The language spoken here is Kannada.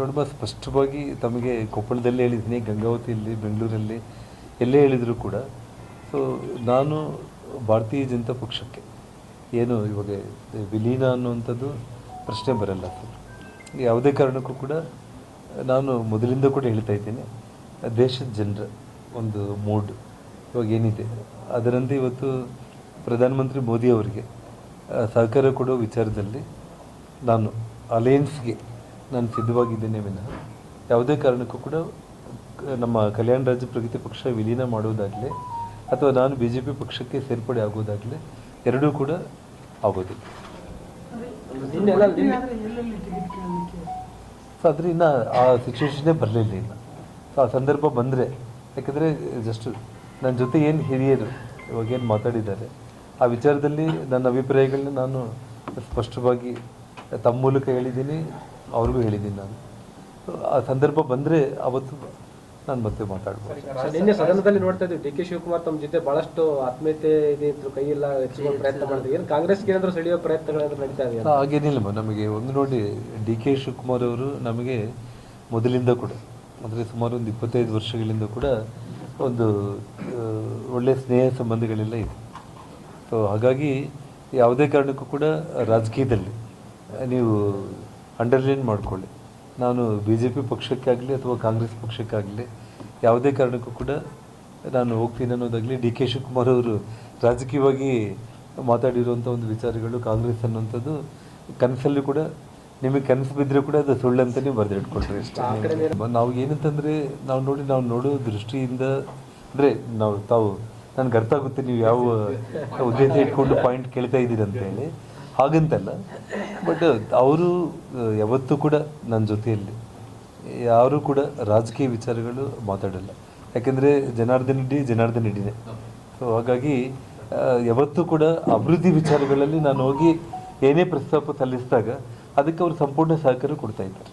ನೋಡಮ್ಮ, ಸ್ಪಷ್ಟವಾಗಿ ತಮಗೆ ಕೊಪ್ಪಳದಲ್ಲಿ ಹೇಳಿದ್ದೀನಿ, ಗಂಗಾವತಿಯಲ್ಲಿ, ಬೆಂಗಳೂರಲ್ಲಿ ಎಲ್ಲೇ ಹೇಳಿದರೂ ಕೂಡ. ಸೊ ನಾನು ಭಾರತೀಯ ಜನತಾ ಪಕ್ಷಕ್ಕೆ ಏನು ಇವಾಗ ವಿಲೀನ ಅನ್ನುವಂಥದ್ದು ಪ್ರಶ್ನೆ ಬರಲ್ಲ ಸರ್. ಯಾವುದೇ ಕಾರಣಕ್ಕೂ ಕೂಡ ನಾನು ಮೊದಲಿಂದ ಕೂಡ ಹೇಳ್ತಾ ಇದ್ದೀನಿ, ದೇಶದ ಜನರ ಒಂದು ಮೂಡ್ ಇವಾಗ ಏನಿದೆ ಅದರಂತೆ ಇವತ್ತು ಪ್ರಧಾನಮಂತ್ರಿ ಮೋದಿ ಅವರಿಗೆ ಸಹಕಾರ ಕೊಡೋ ವಿಚಾರದಲ್ಲಿ ನಾನು ಅಲಯನ್ಸ್ಗೆ ನಾನು ಸಿದ್ಧವಾಗಿದ್ದೇನೆ ವಿನಃ ಯಾವುದೇ ಕಾರಣಕ್ಕೂ ಕೂಡ ನಮ್ಮ ಕಲ್ಯಾಣ ರಾಜ್ಯ ಪ್ರಗತಿ ಪಕ್ಷ ವಿಲೀನ ಮಾಡುವುದಾಗಲಿ ಅಥವಾ ನಾನು BJP ಪಕ್ಷಕ್ಕೆ ಸೇರ್ಪಡೆ ಆಗೋದಾಗಲಿ ಎರಡೂ ಕೂಡ ಆಗೋದಿಲ್ಲ. ಸೊ ಆದರೆ ಇನ್ನು ಆ ಸಿಚುವೇಶನ್ನೇ ಬರಲಿಲ್ಲ. ಇಲ್ಲ ಸೊ ಆ ಸಂದರ್ಭ ಬಂದರೆ, ಯಾಕಂದರೆ ಜಸ್ಟ್ ನನ್ನ ಜೊತೆ ಏನು ಹಿರಿಯರು ಇವಾಗೇನು ಮಾತಾಡಿದ್ದಾರೆ ಆ ವಿಚಾರದಲ್ಲಿ ನನ್ನ ಅಭಿಪ್ರಾಯಗಳನ್ನ ನಾನು ಸ್ಪಷ್ಟವಾಗಿ ತಮ್ಮ ಮೂಲಕ ಹೇಳಿದ್ದೀನಿ, ಅವ್ರಿಗೂ ಹೇಳಿದ್ದೀನಿ. ನಾನು ಆ ಸಂದರ್ಭ ಬಂದರೆ ಅವತ್ತು ನಾನು ಮತ್ತೆ ಮಾತಾಡ್ಬೋದು. ನಿನ್ನೆ ಸದನದಲ್ಲಿ ನೋಡ್ತಾ ಇದ್ದೀವಿ, DK ಶಿವಕುಮಾರ್ ತಮ್ಮ ಜೊತೆ ಬಹಳಷ್ಟು ಆತ್ಮೀಯತೆ ಇದೆ ಅಂತ ಕೈಯೆಲ್ಲ ಹೆಚ್ಚುವ ಪ್ರಯತ್ನ ಮಾಡಿದ್ವಿ. ಏನು ಕಾಂಗ್ರೆಸ್ಗೆ ಏನಾದರೂ ಸೆಳೆಯೋ ಪ್ರಯತ್ನಗಳೇನಾದರೂ ನಡೀತಾ ಇದೆ? ಹಾಗೇನಿಲ್ಲಮ್ಮ. ನಮಗೆ ಒಂದು ನೋಡಿ, DK ಶಿವಕುಮಾರ್ ಅವರು ನಮಗೆ ಮೊದಲಿಂದ ಕೂಡ ಅಂದರೆ ಸುಮಾರು ಒಂದು 25 ವರ್ಷಗಳಿಂದ ಕೂಡ ಒಂದು ಒಳ್ಳೆಯ ಸ್ನೇಹ ಸಂಬಂಧಗಳೆಲ್ಲ ಇದೆ. ಸೊ ಹಾಗಾಗಿ ಯಾವುದೇ ಕಾರಣಕ್ಕೂ ಕೂಡ ರಾಜಕೀಯದಲ್ಲಿ ನೀವು ಅಂಡರ್ಲೈನ್ ಮಾಡಿಕೊಳ್ಳಿ, ನಾನು BJP ಪಕ್ಷಕ್ಕಾಗಲಿ ಅಥವಾ ಕಾಂಗ್ರೆಸ್ ಪಕ್ಷಕ್ಕಾಗಲಿ ಯಾವುದೇ ಕಾರಣಕ್ಕೂ ಕೂಡ ನಾನು ಹೋಗ್ತೀನಿ ಅನ್ನೋದಾಗಲಿ, DK ಶಿವಕುಮಾರ್ ಅವರು ರಾಜಕೀಯವಾಗಿ ಮಾತಾಡಿರುವಂಥ ಒಂದು ವಿಚಾರಗಳು ಕಾಂಗ್ರೆಸ್ ಅನ್ನುವಂಥದ್ದು ಕನಸಲ್ಲೂ ಕೂಡ ನಿಮಗೆ ಕನಸು ಬಿದ್ದರೆ ಕೂಡ ಅದು ಸುಳ್ಳು ಅಂತಲೇ ಬರೆದಿಟ್ಕೊಳ್ರಿ ಅಷ್ಟೇ. ನಾವು ಏನಂತಂದರೆ ನಾವು ನೋಡೋ ದೃಷ್ಟಿಯಿಂದ ಅಂದರೆ ತಾವು ನನಗೆ ಅರ್ಥ ಆಗುತ್ತೆ ನೀವು ಯಾವ ಉದ್ದೇಶ ಇಟ್ಕೊಂಡು ಪಾಯಿಂಟ್ ಕೇಳ್ತಾ ಇದ್ದೀರಿ ಅಂತೇಳಿ, ಹಾಗಂತಲ್ಲ. ಬಟ್ ಅವರು ಯಾವತ್ತೂ ಕೂಡ ನನ್ನ ಜೊತೆಯಲ್ಲಿ ಯಾರೂ ಕೂಡ ರಾಜಕೀಯ ವಿಚಾರಗಳು ಮಾತಾಡಲ್ಲ. ಯಾಕೆಂದರೆ ಜನಾರ್ದನ್ ಇಡಿನೇ. ಸೊ ಹಾಗಾಗಿ ಯಾವತ್ತೂ ಕೂಡ ಅಭಿವೃದ್ಧಿ ವಿಚಾರಗಳಲ್ಲಿ ನಾನು ಹೋಗಿ ಏನೇ ಪ್ರಸ್ತಾಪ ಸಲ್ಲಿಸಿದಾಗ ಅದಕ್ಕೆ ಅವರು ಸಂಪೂರ್ಣ ಸಹಕಾರ ಕೊಡ್ತಾ ಇದ್ದಾರೆ.